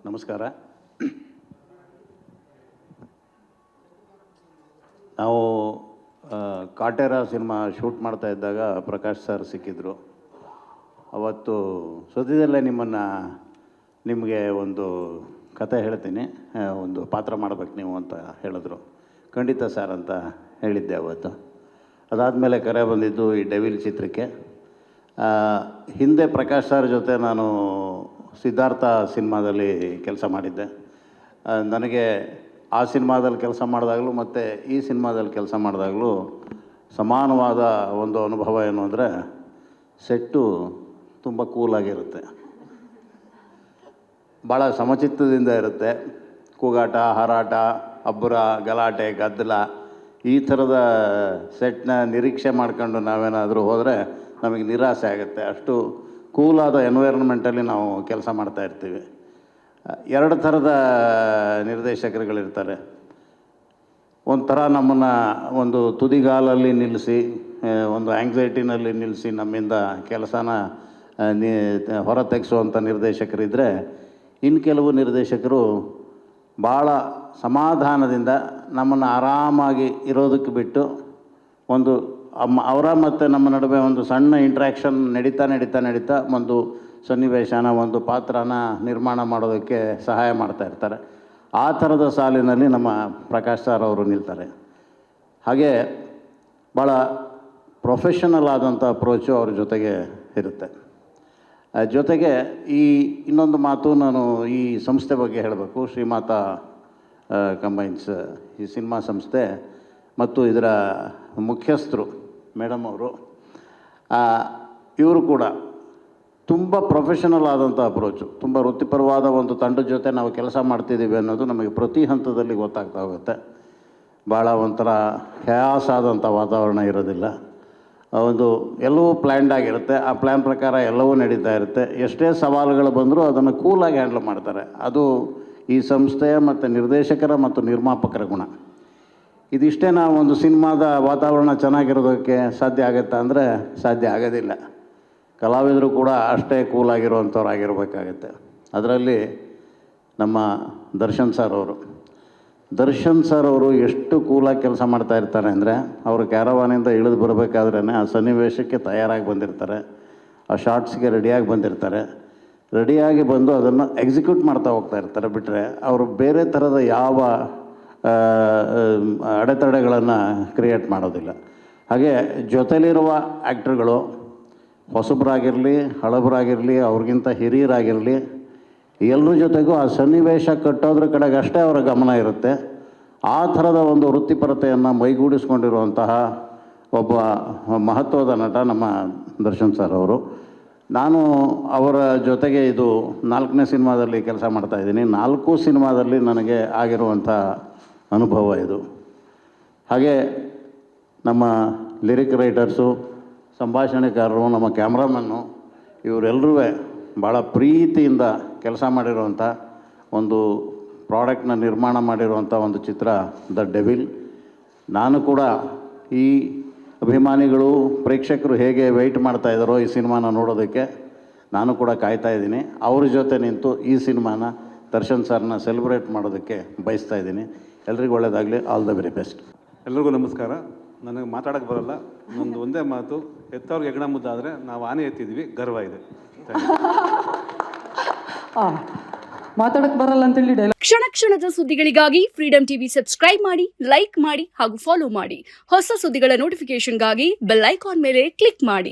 ನಮಸ್ಕಾರ. ನಾವು Kaatera cinema shoot ಮಾಡ್ತಾ ಇದ್ದಾಗ ಪ್ರಕಾಶ್ ಸರ್ ಸಿಕ್ಕಿದ್ರು. ಅವತ್ತು ಸದ್ಯದಲ್ಲೇ ನಿಮಗೆ ಒಂದು ಕತೆ ಹೇಳ್ತೀನಿ, ಒಂದು ಪಾತ್ರ ಮಾಡಬೇಕು ನೀವು ಅಂತ ಹೇಳಿದ್ರು. ಖಂಡಿತ ಸರ್ ಅಂತ ಹೇಳಿದ್ದೆ ಅವತ್ತು. ಅದಾದಮೇಲೆ ಕರೆ ಬಂದಿದ್ದು ಈ ಡೆವಿಲ್ ಚಿತ್ರಕ್ಕೆ. ಹಿಂದೆ ಪ್ರಕಾಶ್ ಸರ್ ಜೊತೆ ನಾನು ಸಿದ್ಧಾರ್ಥ ಸಿನಿಮಾದಲ್ಲಿ ಕೆಲಸ ಮಾಡಿದ್ದೆ. ನನಗೆ ಆ ಸಿನಿಮಾದಲ್ಲಿ ಕೆಲಸ ಮಾಡಿದಾಗಲೂ ಮತ್ತು ಈ ಸಿನಿಮಾದಲ್ಲಿ ಕೆಲಸ ಮಾಡಿದಾಗಲೂ ಸಮಾನವಾದ ಒಂದು ಅನುಭವ ಏನು ಅಂದರೆ, ಸೆಟ್ಟು ತುಂಬ ಕೂಲಾಗಿರುತ್ತೆ, ಭಾಳ ಸಮಚಿತ್ತದಿಂದ ಇರುತ್ತೆ. ಕೂಗಾಟ, ಹಾರಾಟ, ಅಬ್ಬರ, ಗಲಾಟೆ, ಗದ್ದಲ ಈ ಥರದ ಸೆಟ್ನ ನಿರೀಕ್ಷೆ ಮಾಡ್ಕೊಂಡು ನಾವೇನಾದರೂ ಹೋದರೆ ನಮಗೆ ನಿರಾಸೆ ಆಗುತ್ತೆ. ಅಷ್ಟು ಕೂಲಾದ ಎನ್ವೈರ್ನ್ಮೆಂಟಲ್ಲಿ ನಾವು ಕೆಲಸ ಮಾಡ್ತಾಯಿರ್ತೀವಿ. ಎರಡು ಥರದ ನಿರ್ದೇಶಕರುಗಳಿರ್ತಾರೆ. ಒಂಥರ ನಮ್ಮನ್ನು ಒಂದು ತುದಿಗಾಲಲ್ಲಿ ನಿಲ್ಲಿಸಿ, ಒಂದು ಆ್ಯಂಗ್ಸೈಟಿನಲ್ಲಿ ನಿಲ್ಲಿಸಿ ನಮ್ಮಿಂದ ಕೆಲಸನ ಹೊರ ತೆಗೆಸುವಂಥ ನಿರ್ದೇಶಕರಿದ್ದರೆ, ಇನ್ನು ಕೆಲವು ನಿರ್ದೇಶಕರು ಭಾಳ ಸಮಾಧಾನದಿಂದ ನಮ್ಮನ್ನು ಆರಾಮಾಗಿ ಇರೋದಕ್ಕೆ ಬಿಟ್ಟು ಒಂದು ಅವರ ಮತ್ತು ನಮ್ಮ ನಡುವೆ ಒಂದು ಸಣ್ಣ ಇಂಟ್ರ್ಯಾಕ್ಷನ್ ನಡೀತಾ ಒಂದು ಸನ್ನಿವೇಶನ, ಒಂದು ಪಾತ್ರನ ನಿರ್ಮಾಣ ಮಾಡೋದಕ್ಕೆ ಸಹಾಯ ಮಾಡ್ತಾಯಿರ್ತಾರೆ. ಆ ಥರದ ಸಾಲಿನಲ್ಲಿ ನಮ್ಮ ಪ್ರಕಾಶ್ ಸರ್ ಅವರು ನಿಲ್ತಾರೆ. ಹಾಗೆ ಭಾಳ ಪ್ರೊಫೆಷನಲ್ ಆದಂಥ ಅಪ್ರೋಚು ಅವ್ರ ಜೊತೆಗೆ ಇರುತ್ತೆ. ಜೊತೆಗೆ ಇನ್ನೊಂದು ಮಾತು, ನಾನು ಈ ಸಂಸ್ಥೆ ಬಗ್ಗೆ ಹೇಳಬೇಕು. ಶ್ರೀಮಾತಾ ಕಂಬೈನ್ಸ್ ಈ ಸಿನಿಮಾ ಸಂಸ್ಥೆ ಮತ್ತು ಇದರ ಮುಖ್ಯಸ್ಥರು ಮೇಡಮ್ ಅವರು, ಇವರು ಕೂಡ ತುಂಬ ಪ್ರೊಫೆಷನಲ್ ಆದಂಥ ಅಪ್ರೋಚು, ತುಂಬ ವೃತ್ತಿಪರವಾದ ಒಂದು ತಂಡದ ಜೊತೆ ನಾವು ಕೆಲಸ ಮಾಡ್ತಿದ್ದೀವಿ ಅನ್ನೋದು ನಮಗೆ ಪ್ರತಿ ಹಂತದಲ್ಲಿ ಗೊತ್ತಾಗ್ತಾ ಹೋಗುತ್ತೆ. ಭಾಳ ಒಂಥರ ಹ್ಯಾಸ್ ಆದಂಥ ವಾತಾವರಣ ಇರೋದಿಲ್ಲ. ಒಂದು ಎಲ್ಲವೂ ಪ್ಲ್ಯಾನ್ಡ್ ಆಗಿರುತ್ತೆ. ಆ ಪ್ಲ್ಯಾನ್ ಪ್ರಕಾರ ಎಲ್ಲವೂ ನಡೀತಾ ಇರುತ್ತೆ. ಎಷ್ಟೇ ಸವಾಲುಗಳು ಬಂದರೂ ಅದನ್ನು ಕೂಲಾಗಿ ಹ್ಯಾಂಡಲ್ ಮಾಡ್ತಾರೆ. ಅದು ಈ ಸಂಸ್ಥೆಯ ಮತ್ತು ನಿರ್ದೇಶಕರ ಮತ್ತು ನಿರ್ಮಾಪಕರ ಗುಣ. ಇದಿಷ್ಟೇ ನಾವು ಒಂದು ಸಿನಿಮಾದ ವಾತಾವರಣ ಚೆನ್ನಾಗಿರೋದಕ್ಕೆ ಸಾಧ್ಯ ಆಗುತ್ತಾ ಅಂದರೆ ಸಾಧ್ಯ ಆಗೋದಿಲ್ಲ. ಕಲಾವಿದರು ಕೂಡ ಅಷ್ಟೇ ಕೂಲಾಗಿರುವಂಥವ್ರು ಆಗಿರಬೇಕಾಗತ್ತೆ. ಅದರಲ್ಲಿ ನಮ್ಮ ದರ್ಶನ್ ಸರ್ ಅವರು ಎಷ್ಟು ಕೂಲಾಗಿ ಕೆಲಸ ಮಾಡ್ತಾ ಇರ್ತಾರೆ ಅಂದರೆ, ಅವರು ಕ್ಯಾರವಾನಿಂದ ಇಳಿದು ಬರಬೇಕಾದ್ರೇ ಆ ಸನ್ನಿವೇಶಕ್ಕೆ ತಯಾರಾಗಿ ಬಂದಿರ್ತಾರೆ, ಆ ಶಾರ್ಟ್ಸ್ಗೆ ರೆಡಿಯಾಗಿ ಬಂದಿರ್ತಾರೆ. ರೆಡಿಯಾಗಿ ಬಂದು ಅದನ್ನು ಎಕ್ಸಿಕ್ಯೂಟ್ ಮಾಡ್ತಾ ಹೋಗ್ತಾ ಇರ್ತಾರೆ. ಬಿಟ್ಟರೆ ಅವರು ಬೇರೆ ಥರದ ಯಾವ ಅಡೆತಡೆಗಳನ್ನು ಕ್ರಿಯೇಟ್ ಮಾಡೋದಿಲ್ಲ. ಹಾಗೆ ಜೊತೆಲಿರುವ ಆ್ಯಕ್ಟ್ರುಗಳು ಹೊಸಬರಾಗಿರಲಿ, ಹಳಬರಾಗಿರಲಿ, ಅವ್ರಿಗಿಂತ ಹಿರಿಯರಾಗಿರಲಿ, ಎಲ್ಲರ ಜೊತೆಗೂ ಆ ಸನ್ನಿವೇಶ ಕಟ್ಟೋದ್ರ ಕಡೆಗೆ ಅಷ್ಟೇ ಅವರ ಗಮನ ಇರುತ್ತೆ. ಆ ಥರದ ಒಂದು ವೃತ್ತಿಪರತೆಯನ್ನು ಮೈಗೂಡಿಸ್ಕೊಂಡಿರುವಂತಹ ಒಬ್ಬ ಮಹತ್ವದ ನಟ ನಮ್ಮ ದರ್ಶನ್ ಸರ್ ಅವರು. ನಾನು ಅವರ ಜೊತೆಗೆ ಇದು 4ನೇ ಸಿನಿಮಾದಲ್ಲಿ ಕೆಲಸ ಮಾಡ್ತಾಯಿದ್ದೀನಿ. 4 ಸಿನಿಮಾದಲ್ಲಿ ನನಗೆ ಆಗಿರುವಂಥ ಅನುಭವ ಇದು. ಹಾಗೆ ನಮ್ಮ ಲಿರಿಕ್ ರೈಟರ್ಸು, ಸಂಭಾಷಣೆಕಾರರು, ನಮ್ಮ ಕ್ಯಾಮ್ರಾಮನ್ನು, ಇವರೆಲ್ಲರೂ ಭಾಳ ಪ್ರೀತಿಯಿಂದ ಕೆಲಸ ಮಾಡಿರುವಂಥ ಒಂದು ಪ್ರಾಡಕ್ಟ್ನ ನಿರ್ಮಾಣ ಮಾಡಿರುವಂಥ ಒಂದು ಚಿತ್ರ ದ ಡೆವಿಲ್. ನಾನು ಕೂಡ ಈ ಅಭಿಮಾನಿಗಳು, ಪ್ರೇಕ್ಷಕರು ಹೇಗೆ ವೆಯ್ಟ್ ಮಾಡ್ತಾಯಿದ್ದಾರೋ ಈ ಸಿನಿಮಾನ ನೋಡೋದಕ್ಕೆ ನಾನು ಕೂಡ ಕಾಯ್ತಾ ಇದ್ದೀನಿ. ಅವ್ರ ಜೊತೆ ನಿಂತು ಈ ಸಿನಿಮಾನ ದರ್ಶನ್ ಸರ್ನ ಸೆಲೆಬ್ರೇಟ್ ಮಾಡೋದಕ್ಕೆ ಬಯಸ್ತಾ ಇದ್ದೀನಿ. ಎಲ್ರಿಗೂ ಒಳ್ಳೆಯದಾಗಲಿ. All the very best. ಎಲ್ರಿಗೂ ನಮಸ್ಕಾರ. ನನಗೆ ಮಾತಾಡೋಕ್ಕೆ ಬರೋಲ್ಲ. ಒಂದೇ ಮಾತು, ಎತ್ತವ್ರಿಗೆ ಹೆಗ್ಣ ಮುದ್ದಾದರೆ ನಾವು ಆನೆ ಎತ್ತಿದ್ವಿ, ಗರ್ವ ಇದೆ. ಮಾತಾಡಕ್ಕೆ ಬರಲ್ಲ ಅಂತೇಳಿ ಡೈಲಾಗ್. ಕ್ಷಣದ ಸುದ್ದಿಗಳಿಗಾಗಿ ಫ್ರೀಡಂ ಟಿವಿ ಸಬ್ಸ್ಕ್ರೈಬ್ ಮಾಡಿ, ಲೈಕ್ ಮಾಡಿ ಹಾಗೂ ಫಾಲೋ ಮಾಡಿ. ಹೊಸ ಸುದ್ದಿಗಳ ನೋಟಿಫಿಕೇಶನ್ಗಾಗಿ ಬೆಲ್ ಐಕಾನ್ ಮೇಲೆ ಕ್ಲಿಕ್ ಮಾಡಿ.